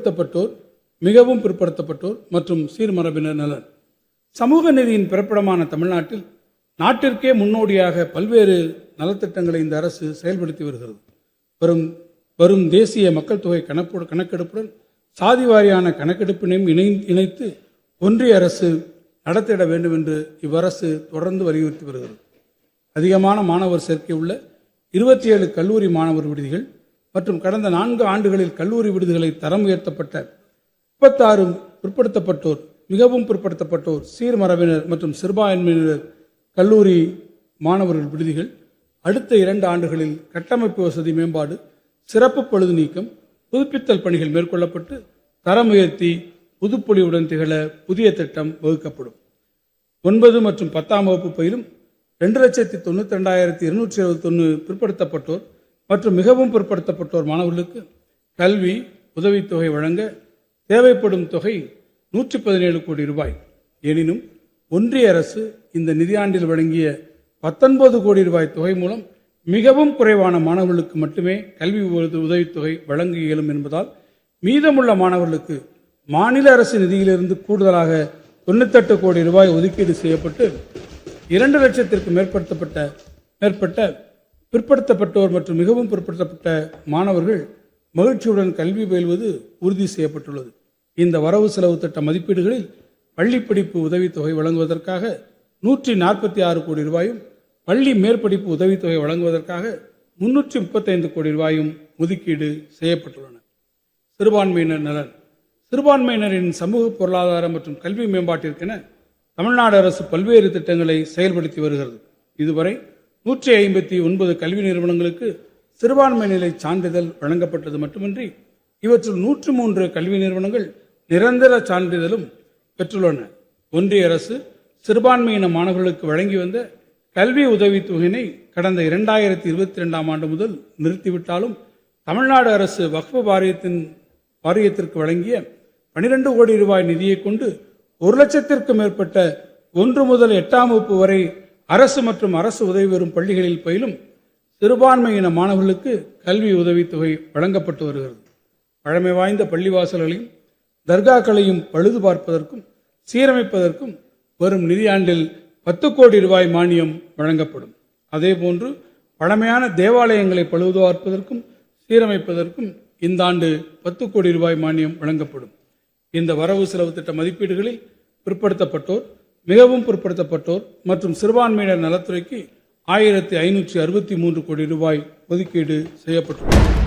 பிற்படுத்தப்பட்டோர், மிகவும் பிற்படுத்தப்பட்டோர் மற்றும் சீர்மரபினர் நலன். சமூக நீதியின் பிறப்பிடமான தமிழ்நாட்டில் நாட்டிற்கே முன்னோடியாக பல்வேறு நலத்திட்டங்களை இந்த அரசு செயல்படுத்தி வருகிறது. வரும் தேசிய மக்கள் தொகை கணக்கெடுப்புடன் சாதி வாரியான கணக்கெடுப்பினையும் இணைத்து ஒன்றிய அரசு நடத்திட வேண்டும் என்று இவ்வரசு தொடர்ந்து வலியுறுத்தி வருகிறது. அதிகமான மாணவர் சேர்க்கை உள்ள 27 கல்லூரி மாணவர் விடுதிகள் மற்றும் கடந்த 4 ஆண்டுகளில் கல்லூரி விடுதிகளை தரம் உயர்த்தப்பட்ட 36 பிற்படுத்தப்பட்டோர், மிகவும் பிற்படுத்தப்பட்டோர், சீர்மரபினர் மற்றும் சிறுபான்மையினர் கல்லூரி மாணவர்கள் விடுதிகள் அடுத்த 2 ஆண்டுகளில் கட்டமைப்பு வசதி மேம்பாடு, சிறப்பு பழுது நீக்கம், புதுப்பித்தல் பணிகள் மேற்கொள்ளப்பட்டு தரம் உயர்த்தி புதுப்பொலிவுடன் திகழ புதிய திட்டம் வகுக்கப்படும். 9 மற்றும் 10ஆம் வகுப்பு பயிலும் 2,92,271 பிற்படுத்தப்பட்டோர் மற்றும் மிகவும் பிற்படுத்தப்பட்டோர் மாணவர்களுக்கு கல்வி உதவித்தொகை வழங்க தேவைப்படும் தொகை 117 கோடி ரூபாய். எனினும் ஒன்றிய அரசு இந்த நிதியாண்டில் வழங்கிய 19 கோடி ரூபாய் தொகை மூலம் மிகவும் குறைவான மாணவர்களுக்கு மட்டுமே கல்வி உதவித்தொகை வழங்க இயலும் என்பதால் மீதமுள்ள மாணவர்களுக்கு மாநில அரசு நிதியிலிருந்து கூடுதலாக 98 கோடி ரூபாய் ஒதுக்கீடு செய்யப்பட்டு 2 லட்சத்திற்கு மேற்பட்ட பிற்படுத்தப்பட்டோர் மற்றும் மிகவும் பிற்படுத்தப்பட்ட மாணவர்கள் மகிழ்ச்சியுடன் கல்வி பயில்வது உறுதி செய்யப்பட்டுள்ளது. இந்த வரவு செலவு திட்ட மதிப்பீடுகளில் பள்ளி படிப்பு உதவித்தொகை வழங்குவதற்காக 146 கோடி ரூபாயும், பள்ளி மேற்படிப்பு உதவித்தொகை வழங்குவதற்காக 335 கோடி ரூபாயும் ஒதுக்கீடு செய்யப்பட்டுள்ளன. சிறுபான்மையினர் நலன். சிறுபான்மையினரின் சமூக பொருளாதார மற்றும் கல்வி மேம்பாட்டிற்கென தமிழ்நாடு அரசு பல்வேறு திட்டங்களை செயல்படுத்தி வருகிறது. இதுவரை 159 கல்வி நிறுவனங்களுக்கு சிறுபான்மை நிலை சான்றிதழ் வழங்கப்பட்டது மட்டுமின்றி இவற்றில் 103 கல்வி நிறுவனங்கள் நிரந்தர சான்றிதழும் பெற்றுள்ளன. ஒன்றிய அரசு சிறுபான்மையின மாணவர்களுக்கு வழங்கி வந்த கல்வி உதவித்தொகையினை கடந்த 2022ஆம் ஆண்டு முதல் நிறுத்திவிட்டாலும் தமிழ்நாடு அரசு வக்ஃப் வாரியத்திற்கு வழங்கிய 12 கோடி ரூபாய் நிதியை கொண்டு 1 லட்சத்திற்கும் மேற்பட்ட 1 முதல் 8ஆம் வகுப்பு வரை அரசு மற்றும் அரசு உதவி பெறும் பள்ளிகளில் பயிலும் சிறுபான்மையின மாணவர்களுக்கு கல்வி உதவித்தொகை வழங்கப்பட்டு வருகிறது. பழமை வாய்ந்த பள்ளிவாசல்களையும் தர்காக்களையும் பழுது பார்ப்பதற்கும் சீரமைப்பதற்கும் வரும் நிதியாண்டில் 10 கோடி ரூபாய் மானியம் வழங்கப்படும். அதேபோன்று பழமையான தேவாலயங்களை பழுது பார்ப்பதற்கும் சீரமைப்பதற்கும் இந்த ஆண்டு 10 கோடி ரூபாய் மானியம் வழங்கப்படும். இந்த வரவு செலவு திட்ட மதிப்பீடுகளில் பிற்படுத்தப்பட்டோர், மிகவும் பிற்படுத்தப்பட்டோர் மற்றும் சிறுபான்மையினர் நலத்துறைக்கு 1563 கோடி ரூபாய் ஒதுக்கீடு செய்யப்பட்டுள்ளது.